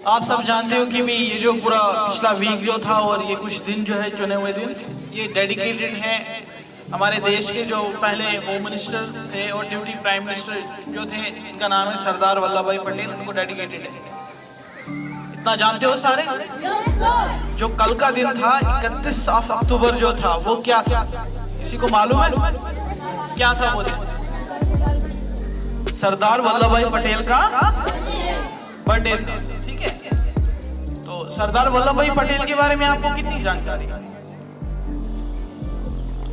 आप सब जानते हो कि भी ये जो पूरा पिछला वीक जो था और ये कुछ दिन जो है चुने हुए दिन ये डेडिकेटेड हैं हमारे देश के जो पहले होम मिनिस्टर थे और डिप्टी प्राइम मिनिस्टर जो थे, इनका नाम है सरदार वल्लभ भाई पटेल, उनको डेडिकेटेड है। इतना जानते हो सारे? जो कल का दिन था 31 अक्टूबर जो था वो क्या था, किसी को मालूम है क्या था वो दिन? सरदार वल्लभ भाई पटेल का बर्थडे था, ठीक है। तो सरदार वल्लभ भाई पटेल के बारे में आपको कितनी जानकारी है?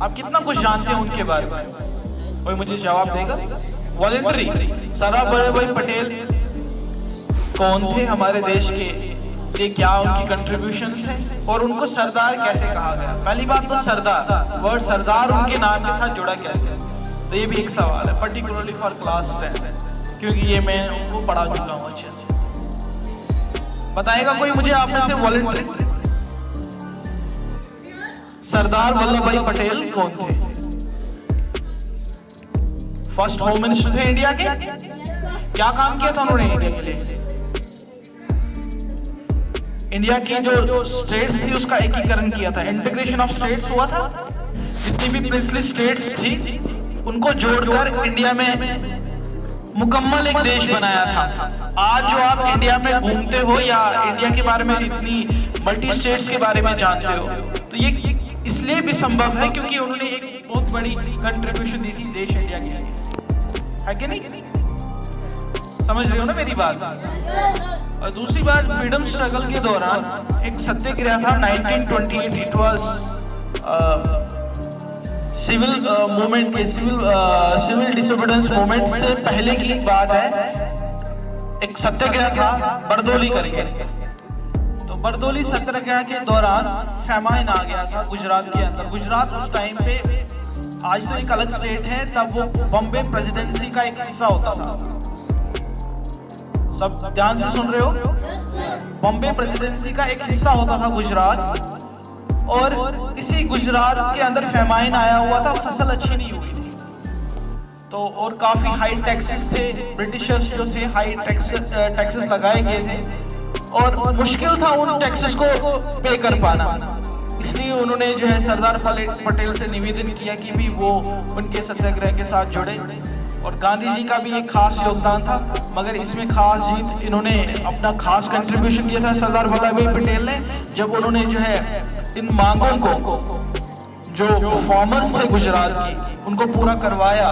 आप कितना कुछ जानते हैं उनके बारे में? कोई मुझे जवाब देगा? वॉलेंटरी। सरदार वल्लभ भाई पटेल कौन थे हमारे देश के लिए, क्या उनकी कंट्रीब्यूशंस हैं और उनको सरदार कैसे कहा गया? पहली बात तो सरदार, वर्ड सरदार उनके नाम के साथ जुड़ा कैसे? तो ये भी एक सवाल है, पर्टिकुलरली फॉर क्लास 10, क्योंकि ये मैं उनको पढ़ा चुका हूँ अच्छे से। बताएगा कोई मुझे आप में से वॉलेंटरी? सरदार वल्लभ भाई पटेल कौन थे? फर्स्ट होम मिनिस्टर थे इंडिया के। क्या काम किया था उन्होंने इंडिया के लिए? इंडिया की जो स्टेट्स थी उसका एकीकरण किया था, इंटीग्रेशन ऑफ स्टेट्स हुआ था। जितनी भी प्रिंसली स्टेट्स थी उनको जोड़कर इंडिया में मुकम्मल एक देश बनाया था। आज जो आप इंडिया में घूमते हो या इंडिया के बारे में इतनी मल्टी स्टेट्स के बारे में जानते हो, तो ये इसलिए भी संभव है क्योंकि उन्होंने एक बहुत बड़ी कंट्रीब्यूशन दी थी देश इंडिया के लिए, है कि नहीं? समझ रहे हो ना मेरी बात? और दूसरी बात, फ्रीडम स्ट्रगल के दौरान एक सत्याग्रह था 1928, इट वाज सिविल मूवमेंट के सिविल डिसोबीडियंस मूवमेंट से पहले की बात है। एक सत्याग्रह था बरदोली करके। तो बरदोली सत्याग्रह के दौरान फैमाइन आ गया था गुजरात के अंदर। गुजरात उस टाइम पे, आज तो एक अलग स्टेट है, तब वो बॉम्बे प्रेसिडेंसी का एक हिस्सा होता था। सब ध्यान से सुन रहे हो? बॉम्बे प्रेसिडेंसी का एक हिस्सा होता था गुजरात, और इसी गुजरात के अंदर फैमाइन आया हुआ था, फसल अच्छी नहीं हुई थी। तो और काफी हाई टैक्सेस थे, ब्रिटिशर्स जो थे हाई टैक्सेस लगाए गए थे और मुश्किल था उन टैक्सेस को पे कर पाना। इसलिए उन्होंने जो है सरदार पटेल से निवेदन किया कि भी वो उनके सत्याग्रह के साथ जुड़े। और गांधी जी का भी एक खास योगदान था, मगर इसमें खास जीत इन्होंने अपना खास कंट्रीब्यूशन किया था सरदार वल्लभ भाई पटेल ने, जब उन्होंने जो है इन मांगों को, जो फार्मर्स थे गुजरात की, उनको पूरा करवाया।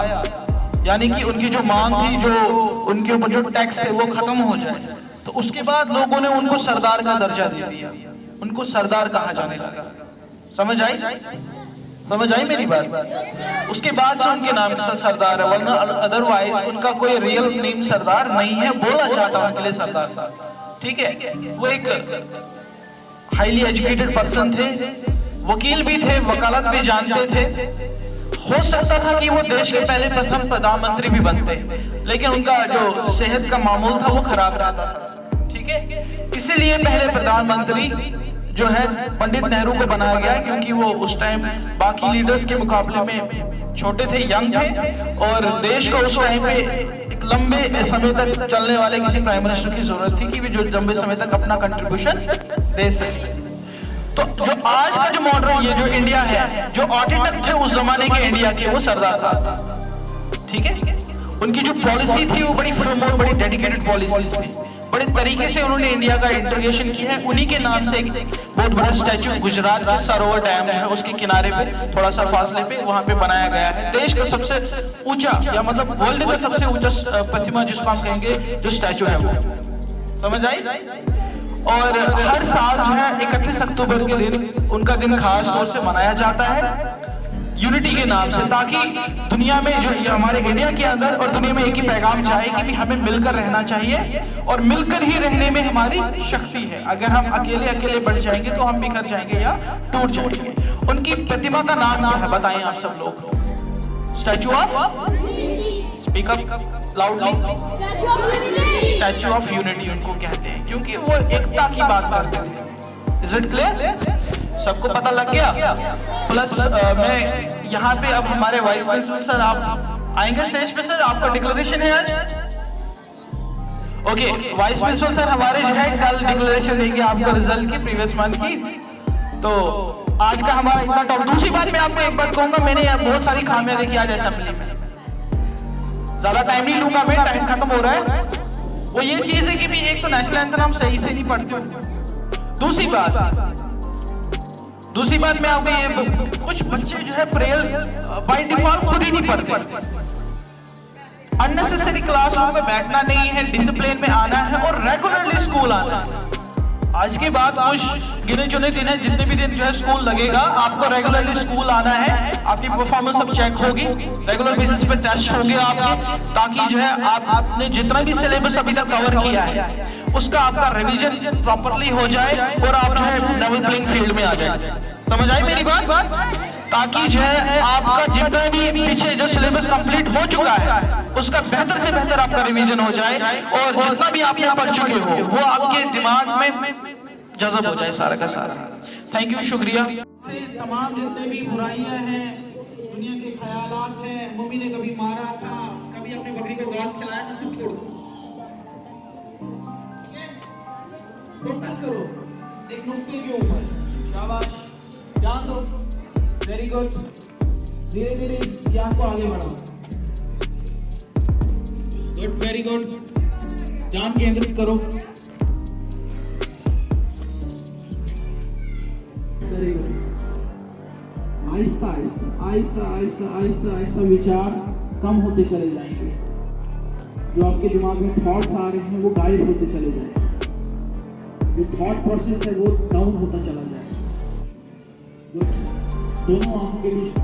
यानी कि उनकी जो मांग थी, जो उनके ऊपर जो टैक्स थे वो खत्म हो जाए। तो उसके बाद लोगों ने उनको सरदार का दर्जा दे दिया, उनको सरदार कहा जाने लगा। समझ आई? समझ आई मेरी बात? उसके बाद से उनके नाम से सरदार है, वरना अदरवाइज उनका कोई रियल नेम सरदार नहीं है। बोला जाता उनके लिए सरदार साहब, ठीक है। वो एक हाईली एजुकेटेड पर्सन थे, वकील भी थे, वकालत भी जानते थे। हो सकता था कि वो देश के पहले प्रथम प्रधानमंत्री भी बनते, लेकिन उनका जो सेहत का मामूल था वो खराब रहता था, ठीक है। इसीलिए पहले प्रधानमंत्री जो है पंडित नेहरू को बनाया गया, क्योंकि वो उस टाइम बाकी लीडर्स के मुकाबले में छोटे थे, यंग थे, और देश को उस टाइम पे एक लंबे समय तक चलने वाले किसी प्राइम मिनिस्टर की जरूरत थी कि जो लंबे समय तक अपना कंट्रीब्यूशन दे सके। तो जो आज का जो मॉडर्न ये जो इंडिया है, जो ऑडिटर थे उस जमाने के इंडिया के, वो सरदार साहब था, ठीक है। उनकी जो पॉलिसी थी वो बड़ी फर्म और बड़ी डेडिकेटेड पॉलिसीज थी। बड़े तरीके से उन्होंने इंडिया का इंटीग्रेशन किया है। उन्हीं के नाम से एक बहुत बड़ा स्टैचू गुजरात के सरोवर डैम जो है उसके किनारे पे, थोड़ा सा फासले पे, वहां पे बनाया गया है। देश का सबसे ऊंचा, या मतलब वर्ल्ड का सबसे ऊंचा प्रतिमा जिसको हम कहेंगे, जो स्टैचू है वो। समझ आई? और हर साल जो है 31 अक्टूबर के दिन उनका दिन खास तौर से मनाया जाता है यूनिटी के नाम से, ताकि दुनिया में जो हमारे इंडिया के अंदर और दुनिया में एक ही पैगाम जाए कि भी हमें मिलकर रहना चाहिए, और मिलकर ही रहने में हमारी शक्ति है। अगर हम अकेले अकेले बढ़ जाएंगे तो हम बिखर जाएंगे या टूट जाएंगे। उनकी प्रतिमा का नाम क्या है बताएं आप सब लोग? Statue of, speak up loudly, statue of unity उनको कहते हैं, क्योंकि वो एकता की बात करते हैं। Is it clear? सबको पता लग गया? प्लस मैं यहाँ पे अब हमारे वाइस प्रिंसिपल सर आप आएंगे स्टेज पे। सर आपका डिक्लेरेशन है आज। ओके, वाइस प्रिंसिपल सर हमारे जो है कल डिक्लेरेशन देंगे आपको रिजल्ट की प्रीवियस मंथ की। तो आज का हमारा इतना टॉप। दूसरी बात मैं आपको एक बात कहूंगा, मैंने बहुत सारी खामियां देखी आज असेंबली में। ज्यादा टाइम नहीं लूंगा मैं, टाइम खत्म हो रहा है। वो ये चीज है कि भी एक तो नेशनल एंथम हम सही से नहीं पढ़ते। दूसरी बात मैं आपको ये, कुछ बच्चे जो है प्रेयर बाय डिफॉल्ट खुद ही नहीं पढ़ते। अननेसेसरी क्लासरूम में बैठना नहीं है, डिसिप्लिन में आना है और रेगुलरली स्कूल आना है। आज के बाद कुछ गिने चुने दिन है, जितने भी दिन जो है स्कूल लगेगा, आपको रेगुलरली स्कूल आना है। आपकी परफॉर्मेंस सब चेक होगी, रेगुलर बेसिस पे टेस्ट होंगे आपके, ताकि जो है आपने जितना भी सिलेबस अभी तक कवर किया है उसका आपका रिवीजन प्रॉपरली हो जाए और आप जो है लेवल प्लेइंग फील्ड में आ जाए। समझ आई मेरी बात? ताकि जो है आपका जितना भी पीछे जो सिलेबस कंप्लीट हो चुका है उसका बेहतर से बेहतर आपका रिवीजन हो जाए और जितना भी आपने पढ़ चुके हो वो आपके दिमाग में जज़ब हो जाए सारा का सारा। थैंक यू, शुक्रिया। से तमाम जितने भी बुराइयां हैं, दुनिया के ख्यालात हैं, मम्मी ने कभी मारा था, कभी अपनी बकरी को घास खिलाया था, सब छोड़ दो। फोकस करो एक नुक्ते के ऊपर। शाबाश, ध्यान दो, वेरी गुड। धीरे धीरे इस ज्ञान को आगे बढ़ाओ। Good, very good. ध्यान केंद्रित करो। Very good. आहिस्ता आहिस्ता आहिस्ता आहिस्ता आहिस्ता आहिस्ता विचार कम होते चले जाएंगे। जो आपके दिमाग में थॉट्स आ रहे हैं वो गायब होते चले जाएंगे। जो थॉट प्रोसेस है वो डाउन होता चला जाएगा। दोनों आंखों के बीच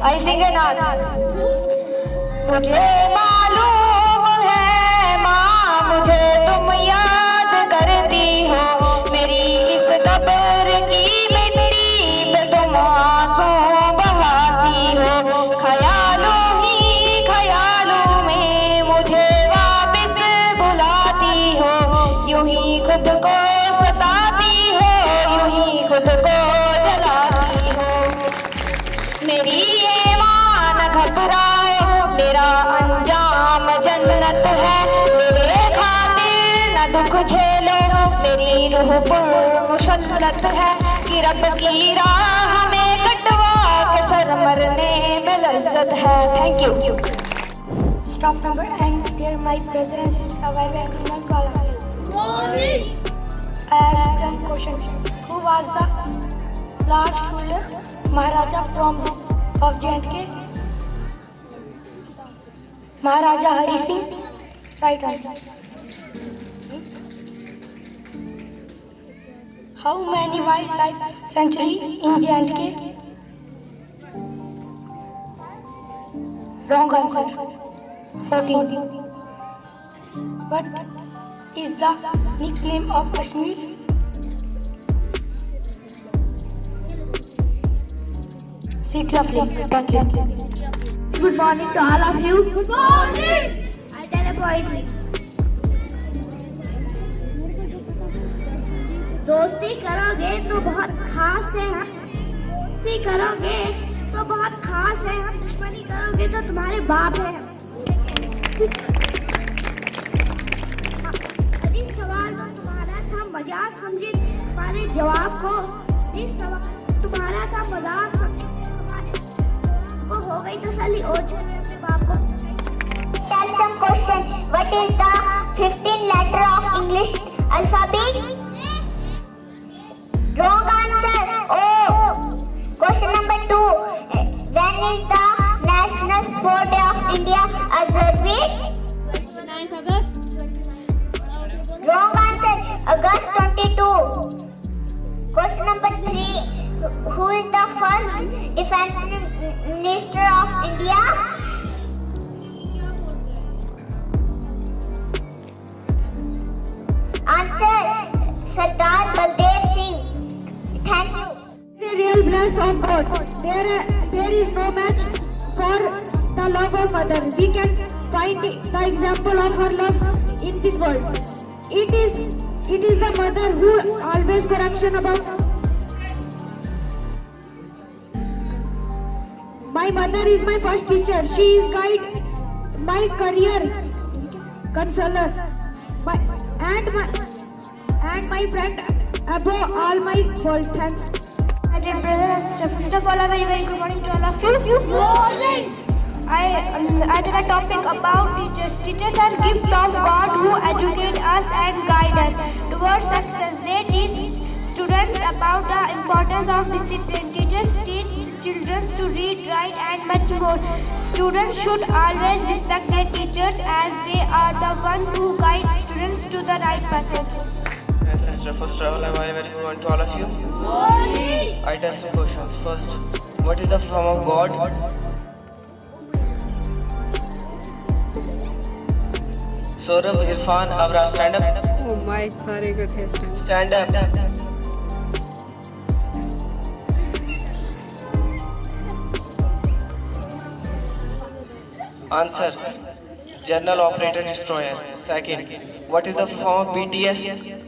I sing it out. मुझे मालूम है माँ, मुझे तुम याद करती हो। मेरी इस कब्र की मिट्टी पे तुम आंसू बहाती हो। ख्यालों ही ख्यालों में मुझे वापस बुलाती हो। यूं ही खुद को सताती हो, यूं ही खुद को जलाती हो। मेरी ये माँ न घबराओ, मेरा अंजाम जन्नत है। मेरे खातिर न दुख झेलो, मेरी रूह पर मुसल्लत है कि रब की राह में कटवा के सर मरने में लज्जत है। Thank you. Stop number and there my brother and sister are welcome to my college. Ask them question. Who was the last ruler Maharaja from of J&K? Maharaja Hari Singh. Right answer. How many wildlife sanctuary in J&K? Wrong answer. 14. What is the nickname of Kashmir? City of Lake. Thank you. Good morning to all of you. Good morning. I tell a poetry. दोस्ती करोगे तो बहुत खास है हम। दोस्ती करोगे तो बहुत खास है हम। दुश्मनी करोगे तो तुम्हारे बाप है। इस सवाल को तुम्हारा था मजाक समझे तुम्हारे जवाब को। इस सवाल तुम्हारा था मजाक समझे तुम्हारे को हो गई तसल्ली और छोड़े अपने बाप को। some question. What is the 15th letter of English alphabet? Wrong answer. Oh. Question number 2. When is the National Sport Day of India observed? 29th August. Wrong answer. August 22. Question number 3. Who is the first Defense Minister of India? Answer. Sardar Baldev Singh. Thank you. A real bless of God. There is no match for the love of mother. We can find the example of her love in this world. It is the mother who always correction about. My mother is my first teacher. She is guide my career counselor. And my friend above all my world. Thanks. First of all, a very good morning to all of you. Good morning. I did a topic about teachers. Teachers are gift of God who educate us and guide us towards success. They teach students about the importance of discipline. Teachers teach children to read, write, and much more. Students should always respect their teachers as they are the one who guide students to the right path. Sister, first of all, a very good morning to all of you. I have some questions. First, what is the form of God? Saurabh, Irfan, Abrar, stand up. Oh my, sorry, good test. Stand up. Answer. General Operator Destroyer. Second, what is the form of BTS?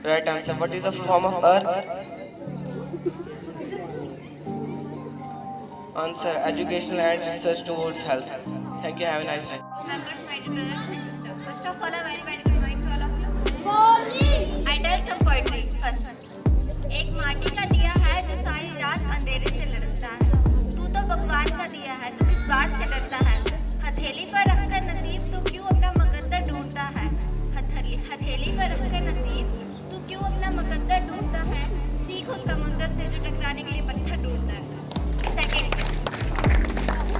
Right answer. What is the form of Earth? Answer. Educational and research towards health. Thank you. Have a nice day. First of all, a very good morning to all of you. Morning. I tell some poetry first. एक माटी का दिया है जो सारी रात अंधेरे से लड़ता है. तू तो भगवान का दिया है, तू किस बात से डरता है? हथेली पर रखकर नसीब तू क्यों अपना मुकद्दर ढूंढता है? हथेली पर रखकर नसीब तू क्यों अपना मुकद्दर ढूंढता है? सीखो समुंदर से जो टकराने के लिए पत्थर ढूंढता है. सेकंड,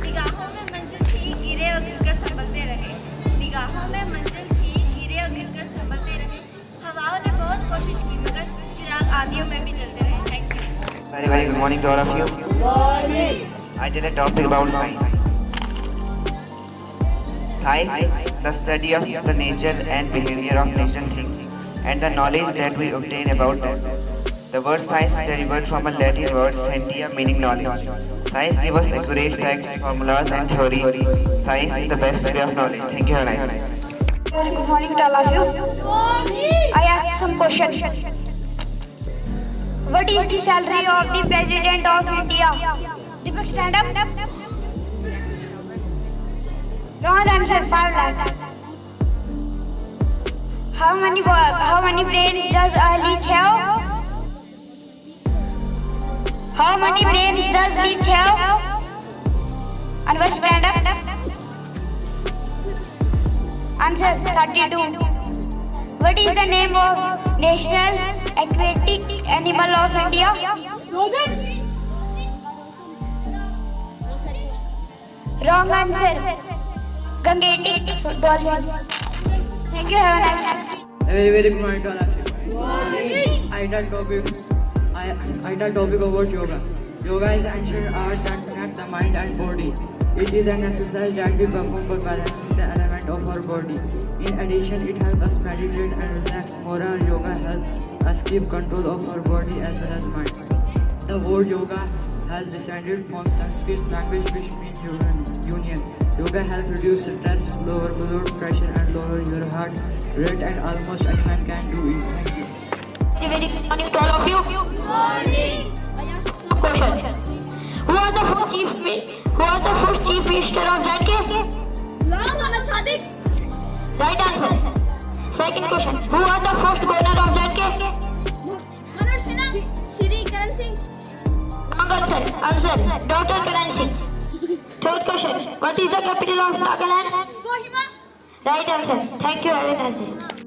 निगाहों में मंजिल थी, गिरे और गिरकर संभलते रहे. निगाहों में मंजिल थी, गिरे और गिरकर संभलते रहे. हवाओं ने बहुत कोशिश की मगर चिराग आंधियों में भी जलते रहे. Thank you. Very good morning to all of you. Morning. I did a topic about science. Science is the study of the nature and behavior of natural things and the knowledge that we obtain about them. The word science is derived from a Latin word scientia, meaning knowledge. Science gives us accurate facts, formulas and theory. Science is the best way of knowledge. Thank you. Have a nice day. Good morning to all of you. I ask some questions. What is the salary of the President of India? Deepak, stand up. Wrong answer. 5 lakh. How many brains does a leech have? How many brains does leech have? And what, stand up. Answer. 32. What is the name of National Aquatic Animal of India? Wrong answer. Gangetic dolphin. Thank you. Have a nice day. A very good morning to all of you. I did topic about yoga. Yoga is ancient art that connects the mind and body. It is an exercise that we perform for balancing the element of our body. In addition, it helps us meditate and relax. Moreover, yoga helps us keep control of our body as well as mind. The word yoga has descended from Sanskrit language which means union. Yoga helps reduce stress, lower blood pressure and lower your heart rate and almost anyone can do it. Thank you. Very good morning to all of you. Morning. Question. Who was the first chief minister of ZK? Right answer. Second question. Who was the first governor of ZK? Shri Karan Singh. Wrong answer. Dr. Karan Singh. Third question. What is the capital of Nagaland? Kohima. Right answer. Thank you. Have a nice day.